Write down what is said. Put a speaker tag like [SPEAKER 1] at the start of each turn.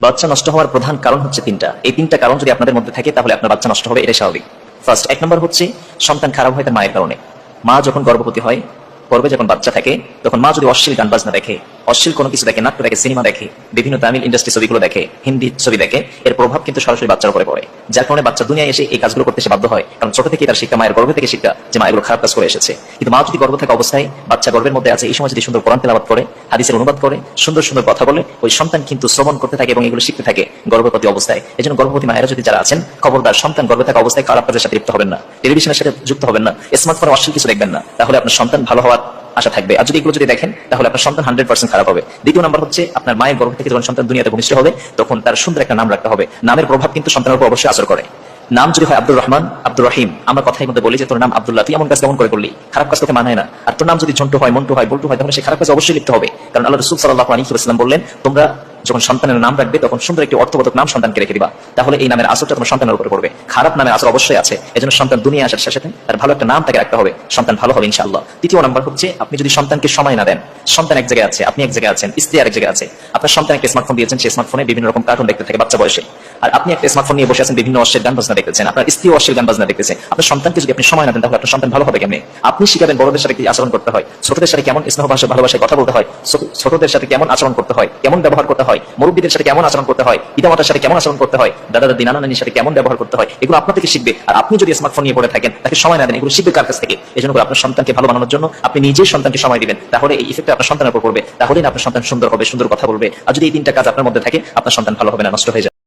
[SPEAKER 1] বাচ্চা নষ্ট হওয়ার প্রধান কারণ হচ্ছে তিনটা। এই তিনটা কারণ যদি আপনাদের মধ্যে থাকে তাহলে আপনার বাচ্চা নষ্ট হবে, এটাই স্বাভাবিক। ফার্স্ট, এক নম্বর হচ্ছে সন্তান খারাপ হয় তার মায়ের কারণে। মা যখন গর্ভবতী হয়, গর্ভে যখন বাচ্চা থাকে, তখন মা যদি অশ্লীল গান বাজনা দেখে, অশ্লীল কোনো কিছু দেখে, নাট্য দেখে, সিনেমা দেখে, বিভিন্ন তামিল ইন্ডাস্ট্রি ছবিগুলো দেখে, হিন্দি ছবি দেখে, এর প্রভাব কিন্তু সরাসরি বাচ্চার উপরে পড়ে। যার কারণে বাচ্চা দুনিয়ায় এসে এই কাজগুলো করতে সে বাধ্য হয়, কারণ ছোট থেকে তার শিক্ষা মায়ের গর্ভ থেকে শিক্ষা যে মা এগুলো খারাপ কাজ করে এসেছে। কিন্তু মা যদি গর্ভ থাকা অবস্থায় বাচ্চা গর্ভের মধ্যে আছে, এই সময় যদি সুন্দর কোরআন তেলাওয়াত করে, হাদিসের অনুবাদ করে, সুন্দর সুন্দর কথা বলে, ওই সন্তান কিন্তু শ্রবণ করতে থাকে এবং এগুলো শিখতে থাকে গর্ভবতী অবস্থায়। এই জন্য গর্ভবতী মায়েরা যদি যারা আছেন, খবরদার সন্তান গর্ভে থাকা অবস্থায় খারাপ কাজের সাথে লিপ্ত হবেন না, টেলিভিশনের সাথে যুক্ত হবেন না, স্মার্টফোনে অশ্লীল কিছু দেখবেন না, তাহলে আপনার সন্তান ভালো হওয়ার আশা থাকবে। আর যদি এগুলো যদি দেখেন তাহলে আপনার সন্তান 100% খারাপ হবে। দ্বিতীয় নাম্বার হচ্ছে আপনার মায়ের গর্ভ থেকে যখন সন্তান দুনিয়াতে ভূমিষ্ঠ হবে, তখন তার সুন্দর একটা নাম রাখতে হবে। নামের প্রভাব কিন্তু সন্তানের উপর অবশ্যই আসর করে। নাম যদি হয় আব্দুর রহমান, আব্দুর রহিম, আমরা কথার মধ্যে বলি যে তোর নাম আব্দুল্লাহ, তুই এমন কাজ কেমন করে করলি, খারাপ কাজ তোকে মানায় না। আর তোর নাম যদি ঝন্টু হয়, মন্টু হয়, বল্টু হয়, তাহলে সে খারাপ কাজে অবশ্যই লিপ্ত হবে। কারণ আল্লাহ রাসূল সাল্লাল্লাহু আলাইহি ওয়াসাল্লাম বললেন, তোমরা যখন সন্তানের নাম রাখবে তখন সুন্দর একটি অর্থবোধক নাম সন্তানকে রেখে দিবা, তাহলে এই নামের আসরটা তোমার সন্তানের উপরে পড়বে। খারাপ নামের আসর অবশ্যই আছে, এজন্য সন্তান দুনিয়া আসার সাথে সাথে তার ভালো একটা নাম তাকে রাখতে হবে, সন্তান ভালো হবে ইনশাআল্লাহ। তৃতীয় নাম্বার হচ্ছে আপনি যদি সন্তানকে সময় না দেন, সন্তান এক জায়গায় আছে, আপনি এক জায়গায় আছেন, স্ত্রী আরেক জায়গায় আছে, আপনার সন্তান একটা স্মার্টফোন দিয়েছেন, সেই স্মার্টফোনে বিভিন্ন রকম কার্টুন দেখতে থাকে বাচ্চা বয়সে, আর আপনি একটা স্মার্টফোন নিয়ে বসে আছেন, বিভিন্ন অশ্লীল গান বাজনা দেখতেছেন, আপনার স্ত্রী অশ্লীল গান বাজনা দেখতেছে। আপনার সন্তানকে যদি আপনি সময় না দেন তাহলে আপনার সন্তান ভালো হবে কেমনে? আপনি শিখাবেন বড়দের সাথে কি আচরণ করতে হয়, ছোটদের সাথে কেমন স্নেহ ভালোবাসায় কথা বলতে হয়, ছোটদের সাথে কেমন আচরণ করতে হয়, কেমন ব্যবহার করতে হয়, মুরব্বীদের সাথে কেমন আচরণ করতে হয়, পিতামাতার সাথে কেমন আচরণ করতে হয়, দাদা দাদি নানা নানির সাথে কেমন ব্যবহার করতে হয়, এগুলো আপনার থেকে শিখবে। আর আপনি যদি স্মার্টফোন নিয়ে পড়ে থাকেন, তাকে সময় না দেন, এগুলো শিখবে কার কাছ থেকে? এই জন্য আপনার সন্তানকে ভালো বানানোর জন্য আপনি নিজেই সন্তানকে সময় দিবেন, তাহলে এই ইফেক্ট আপনার সন্তানের উপর পড়বে, তাহলেই আপনার সন্তান সুন্দর হবে, সুন্দর কথা বলবে। আর যদি এই তিনটা কাজ আপনার মধ্যে থাকে, আপনার সন্তান ভালো হবে না, নষ্ট হয়ে যাবে।